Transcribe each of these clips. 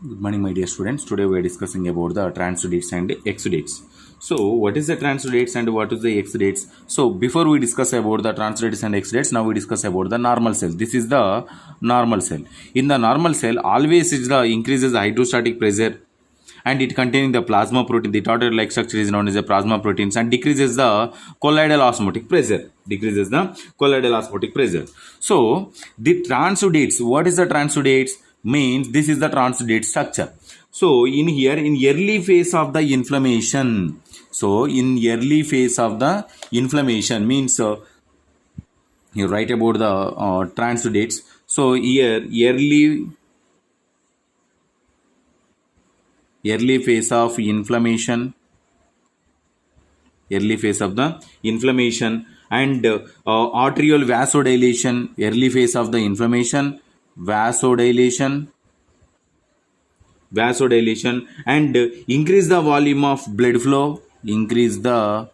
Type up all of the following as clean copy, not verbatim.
Good morning, my dear students. Today we are discussing about the transuddates and exudates. So, what is the transuddates and what is the exudates? So, before we discuss about the transuddates and exudates, now we discuss about the normal cell. This is the normal cell. In the normal cell, always is the increases the hydrostatic pressure and it containing the plasma protein. The daughter like structure is known as the plasma proteins and decreases the colloidal osmotic pressure. Decreases the colloidal osmotic pressure. So the transuddates. What is the transuddates? Means this is the transudate structure. So in here in early phase of the inflammation. So in early phase of the inflammation means you write about the transuddates. So here early phase of inflammation, early phase of the inflammation and arterial vasodilation, early phase of the inflammation, vasodilation, and increase the volume of blood flow, increase the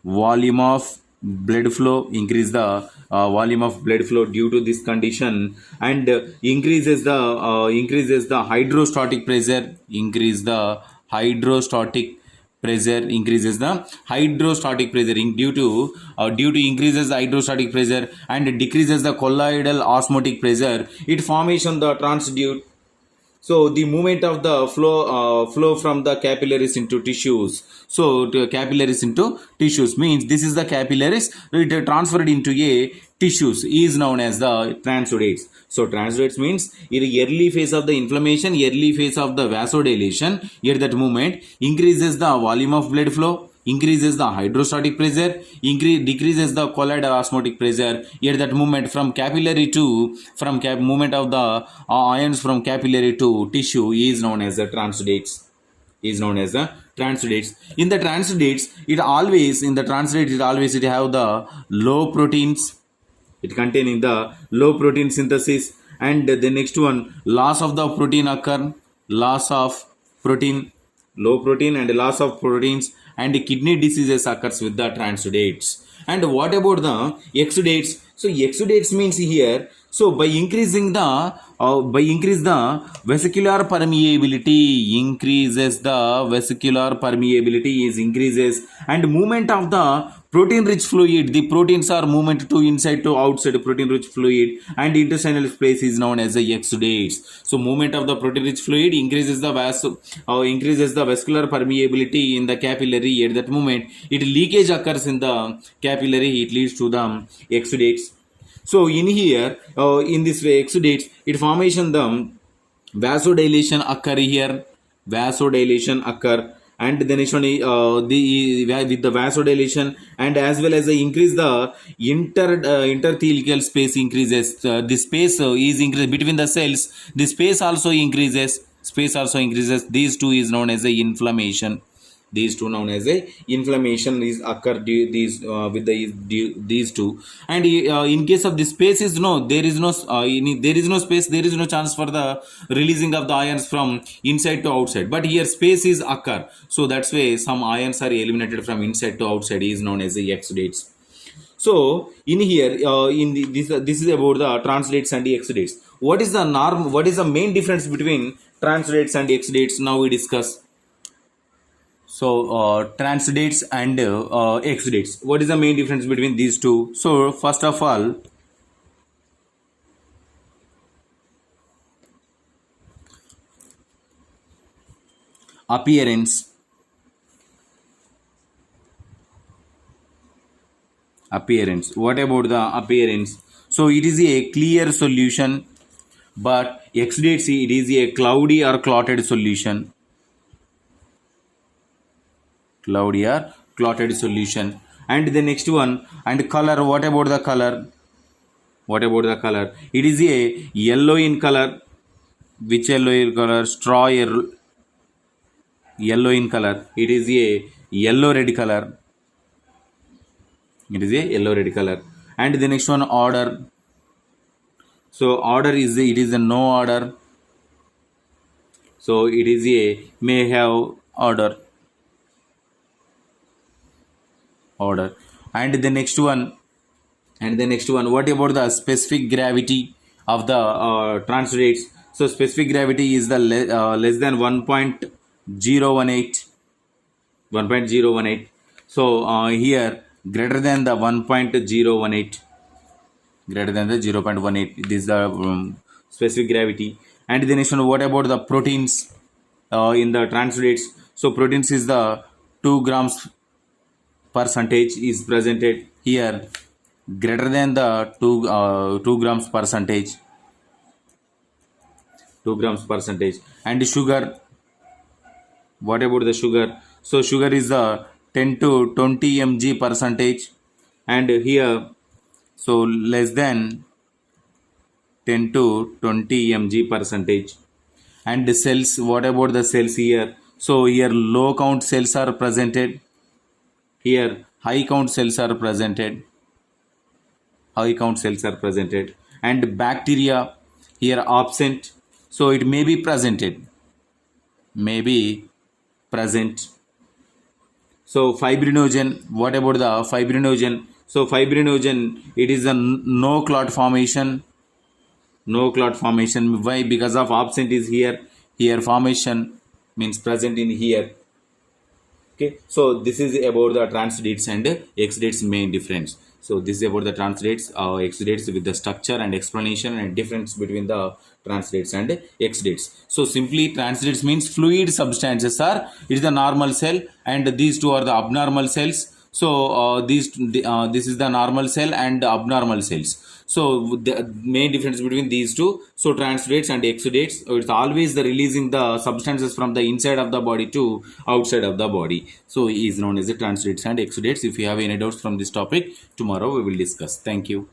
volume of blood flow, increase the volume of blood flow due to this condition and increases the hydrostatic pressure, increase the hydrostatic pressure, increases the hydrostatic pressure due to increases the hydrostatic pressure and decreases the colloidal osmotic pressure. It formation the transduce. So the movement of the flow from the capillaries into tissues. So capillaries into tissues means this is the capillaries. It transferred into a tissues is known as the transuddates. So transuddates means in the early phase of the inflammation, early phase of the vasodilation. Here that movement increases the volume of blood flow, increases the hydrostatic pressure, decreases the colloidal osmotic pressure. Here that movement from capillary to movement of the ions from capillary to tissue is known as the transuddates. Is known as the transuddates. In the transuddates, it always it have the low proteins. It containing the low protein synthesis and the next one loss of the protein occur, loss of protein, low protein and loss of proteins and kidney diseases occurs with the transuddates. And what about the exudates? So exudates means here. So by increase the vesicular permeability, increases the vesicular permeability is increases and movement of the protein rich fluid. The proteins are movement to inside to outside protein rich fluid and intestinal space is known as the exudates. So movement of the protein rich fluid increases the vascular permeability in the capillary. At that moment it leakage occurs in the capillary, it leads to the exudates. So in here, in this way, exudates, it formation the vasodilation occur here, vasodilation occur, and the next one the with the vasodilation and as well as the increase the interthelial space increases. The space is increased between the cells. The space also increases. Space also increases. These two is known as the inflammation. These two known as a inflammation is occur with these two. And in case of the space is no, there is no there is no space, there is no chance for the releasing of the ions from inside to outside, but here space is occur, so that's why some ions are eliminated from inside to outside is known as the exudates. So in here this is about the transuddates and the exudates. What is the norm, what is the main difference between transuddates and exudates? Now we discuss. So transuddates and exudates. What is the main difference between these two? So first of all, appearance. Appearance. What about the appearance? So it is a clear solution, but exudates it is a cloudy or clotted solution. Cloudy or clotted solution. And the next one, and color. What about the color? What about the color? It is a yellow in color. Which yellow in color? Straw yellow in color. It is a yellow red color. It is a yellow red color. And the next one, order. So order is it is a no order. So it is a may have order. Order. And the next one, what about the specific gravity of the transuddates? So specific gravity is the less than 1.018. 1.018. So here greater than the 1.018, greater than the 0.18. This is the specific gravity. And then what about the proteins in the translates? So proteins is the 2 grams percentage is presented here, greater than the 2 grams percentage, 2 grams percentage. And sugar, what about the sugar? So sugar is the 10 to 20 mg percentage, and here so less than 10 to 20 mg percentage. And the cells, what about the cells here? So here low count cells are presented, here high count cells are presented, high count cells are presented. And bacteria here absent, so it may be presented, may be present. So fibrinogen, what about the fibrinogen? So fibrinogen, it is a no clot formation, no clot formation. Why? Because of absent is here, here formation means present in here. Okay, so this is about the transdates and exudates main difference. So this is about the transdates, exudates with the structure and explanation and difference between the transdates and exudates. So simply transdates means fluid substances are, it is the normal cell, and these two are the abnormal cells. So this is the normal cell and abnormal cells. So the main difference between these two, so transdates and exudates, it's always the releasing the substances from the inside of the body to outside of the body. So is known as the transdates and exudates. If you have any doubts from this topic, tomorrow we will discuss. Thank you.